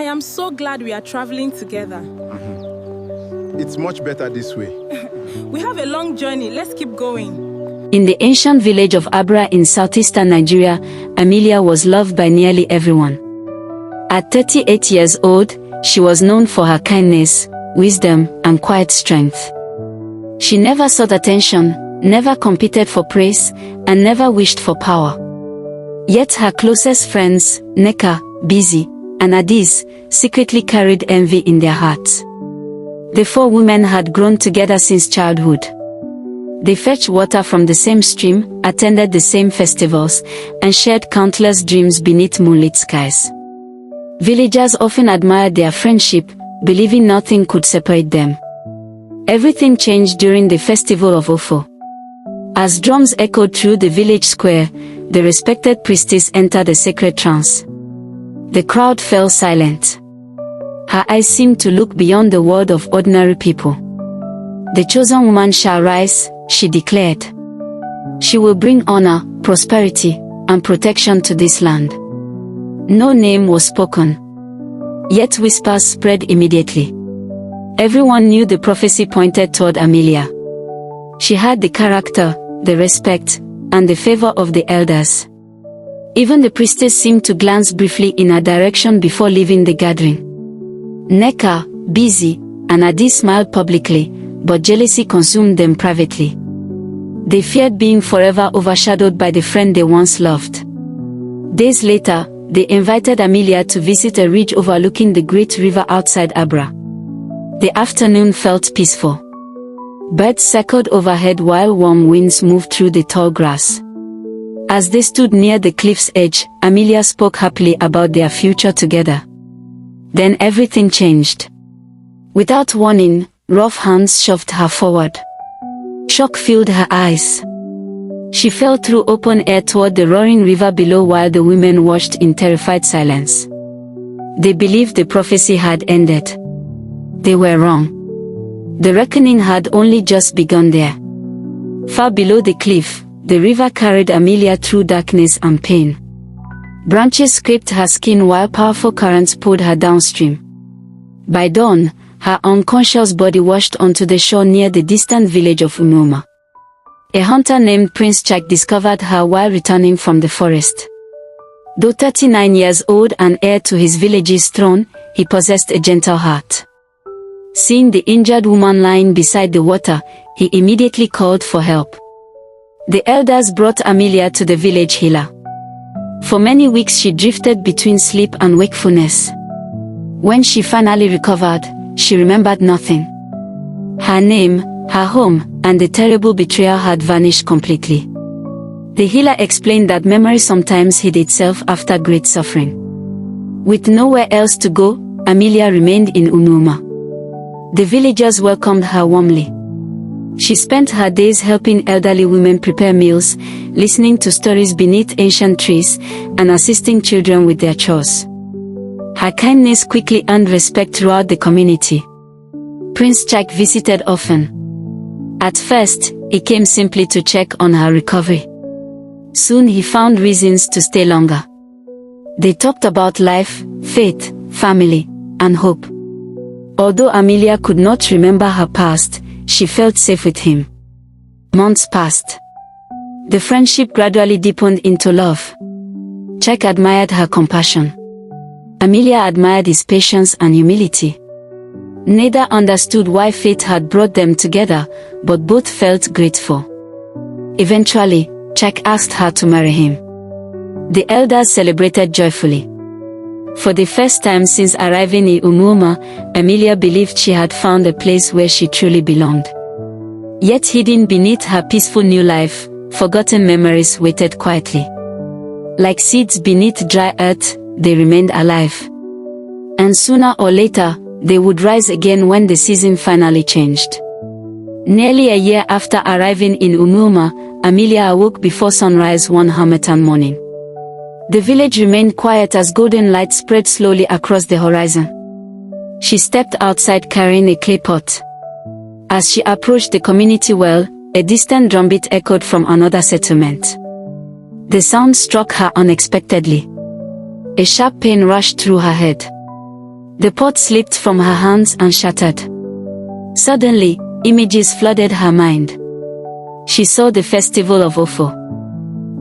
I am so glad we are traveling together. It's much better this way. We have a long journey. Let's keep going. In the ancient village of Abara in southeastern Nigeria, Emelia was loved by nearly everyone. At 38 years old, she was known for her kindness, wisdom, and quiet strength. She never sought attention, never competed for praise, and never wished for power. Yet her closest friends, Neka, Busy, and Adis, secretly carried envy in their hearts. The four women had grown together since childhood. They fetched water from the same stream, attended the same festivals, and shared countless dreams beneath moonlit skies. Villagers often admired their friendship, believing nothing could separate them. Everything changed during the Festival of Ofo. As drums echoed through the village square, the respected priestess entered a sacred trance. The crowd fell silent. Her eyes seemed to look beyond the world of ordinary people. The chosen woman shall rise, she declared. She will bring honor, prosperity, and protection to this land. No name was spoken. Yet whispers spread immediately. Everyone knew the prophecy pointed toward Emelia. She had the character, the respect, and the favor of the elders. Even the priestess seemed to glance briefly in her direction before leaving the gathering. Neka, Busy, and Adi smiled publicly, but jealousy consumed them privately. They feared being forever overshadowed by the friend they once loved. Days later, they invited Emelia to visit a ridge overlooking the great river outside Abara. The afternoon felt peaceful. Birds circled overhead while warm winds moved through the tall grass. As they stood near the cliff's edge, Emelia spoke happily about their future together. Then everything changed. Without warning, rough hands shoved her forward. Shock filled her eyes. She fell through open air toward the roaring river below while the women watched in terrified silence. They believed the prophecy had ended. They were wrong. The reckoning had only just begun there. Far below the cliff, the river carried Emelia through darkness and pain. Branches scraped her skin while powerful currents pulled her downstream. By dawn, her unconscious body washed onto the shore near the distant village of Umuma. A hunter named Prince Chak discovered her while returning from the forest. Though 39 years old and heir to his village's throne, he possessed a gentle heart. Seeing the injured woman lying beside the water, he immediately called for help. The elders brought Emelia to the village healer. For many weeks she drifted between sleep and wakefulness. When she finally recovered, she remembered nothing. Her name, her home, and the terrible betrayal had vanished completely. The healer explained that memory sometimes hid itself after great suffering. With nowhere else to go, Emelia remained in Umuma. The villagers welcomed her warmly. She spent her days helping elderly women prepare meals, listening to stories beneath ancient trees, and assisting children with their chores. Her kindness quickly earned respect throughout the community. Prince Chak visited often. At first, he came simply to check on her recovery. Soon he found reasons to stay longer. They talked about life, faith, family, and hope. Although Emelia could not remember her past, she felt safe with him. Months passed. The friendship gradually deepened into love. Chak admired her compassion. Emelia admired his patience and humility. Neither understood why fate had brought them together, but both felt grateful. Eventually, Chak asked her to marry him. The elders celebrated joyfully. For the first time since arriving in Umuma, Emelia believed she had found a place where she truly belonged. Yet hidden beneath her peaceful new life, forgotten memories waited quietly. Like seeds beneath dry earth, they remained alive. And sooner or later, they would rise again when the season finally changed. Nearly a year after arriving in Umuma, Emelia awoke before sunrise one harmattan morning. The village remained quiet as golden light spread slowly across the horizon. She stepped outside carrying a clay pot. As she approached the community well, a distant drumbeat echoed from another settlement. The sound struck her unexpectedly. A sharp pain rushed through her head. The pot slipped from her hands and shattered. Suddenly, images flooded her mind. She saw the Festival of Ofo.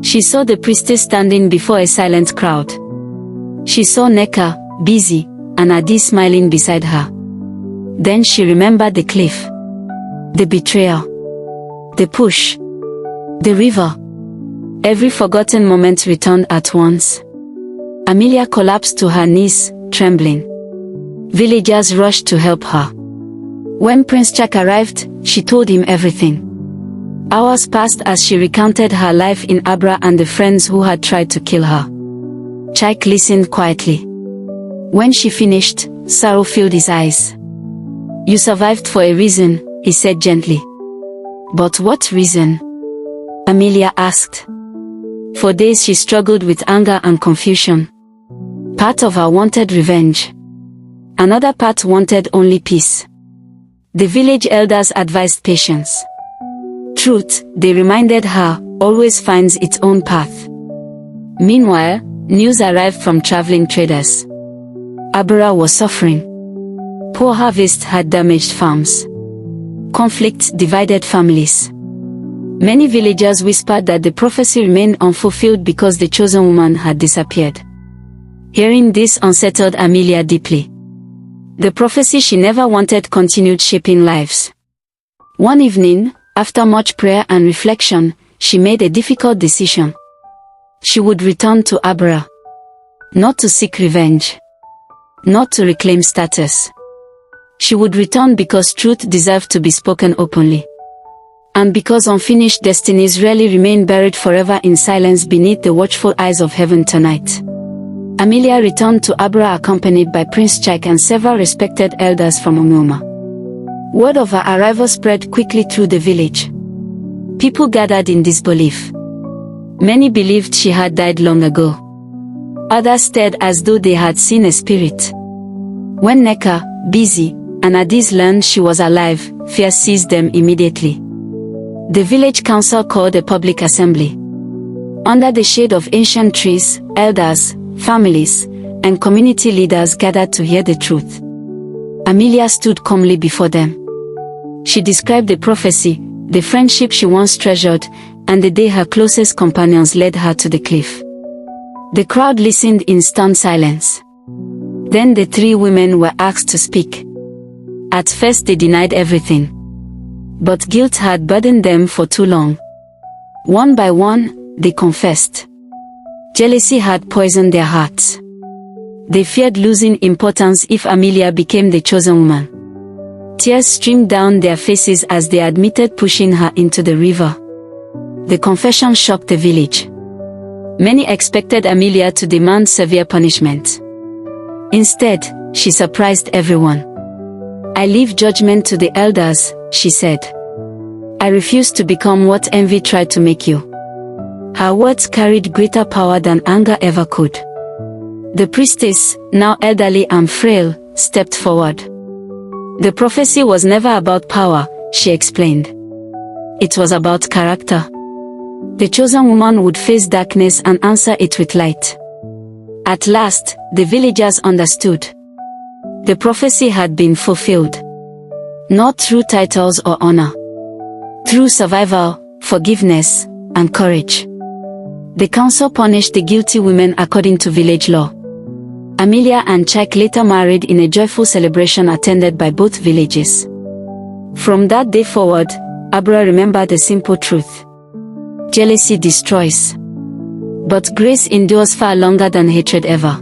She saw the priestess standing before a silent crowd. She saw Neka, busy, and Adi smiling beside her. Then she remembered the cliff. The betrayal. The push. The river. Every forgotten moment returned at once. Emelia collapsed to her knees, trembling. Villagers rushed to help her. When Prince Chak arrived, she told him everything. Hours passed as she recounted her life in Abara and the friends who had tried to kill her. Chak listened quietly. When she finished, sorrow filled his eyes. "You survived for a reason," he said gently. "But what reason?" Emelia asked. For days she struggled with anger and confusion. Part of her wanted revenge. Another part wanted only peace. The village elders advised patience. Truth, they reminded her, always finds its own path. Meanwhile, news arrived from traveling traders. Abara was suffering. Poor harvest had damaged farms. Conflict divided families. Many villagers whispered that the prophecy remained unfulfilled because the chosen woman had disappeared. Hearing this unsettled Emelia deeply. The prophecy she never wanted continued shaping lives. One evening, after much prayer and reflection, she made a difficult decision. She would return to Abara. Not to seek revenge. Not to reclaim status. She would return because truth deserved to be spoken openly. And because unfinished destinies rarely remain buried forever in silence beneath the watchful eyes of heaven tonight. Emelia returned to Abara accompanied by Prince Chak and several respected elders from Umuma. Word of her arrival spread quickly through the village. People gathered in disbelief. Many believed she had died long ago. Others stared as though they had seen a spirit. When Neka, busy, and Adis learned she was alive, fear seized them immediately. The village council called a public assembly. Under the shade of ancient trees, elders, families, and community leaders gathered to hear the truth. Emelia stood calmly before them. She described the prophecy, the friendship she once treasured, and the day her closest companions led her to the cliff. The crowd listened in stunned silence. Then the three women were asked to speak. At first they denied everything. But guilt had burdened them for too long. One by one, they confessed. Jealousy had poisoned their hearts. They feared losing importance if Emelia became the chosen woman. Tears streamed down their faces as they admitted pushing her into the river. The confession shocked the village. Many expected Emelia to demand severe punishment. Instead, she surprised everyone. "I leave judgment to the elders," she said. "I refuse to become what envy tried to make you." Her words carried greater power than anger ever could. The priestess, now elderly and frail, stepped forward. The prophecy was never about power, she explained. It was about character. The chosen woman would face darkness and answer it with light. At last, the villagers understood. The prophecy had been fulfilled. Not through titles or honor. Through survival, forgiveness, and courage. The council punished the guilty women according to village law. Emelia and Chak later married in a joyful celebration attended by both villages. From that day forward, Abara remembered a simple truth. Jealousy destroys. But grace endures far longer than hatred ever.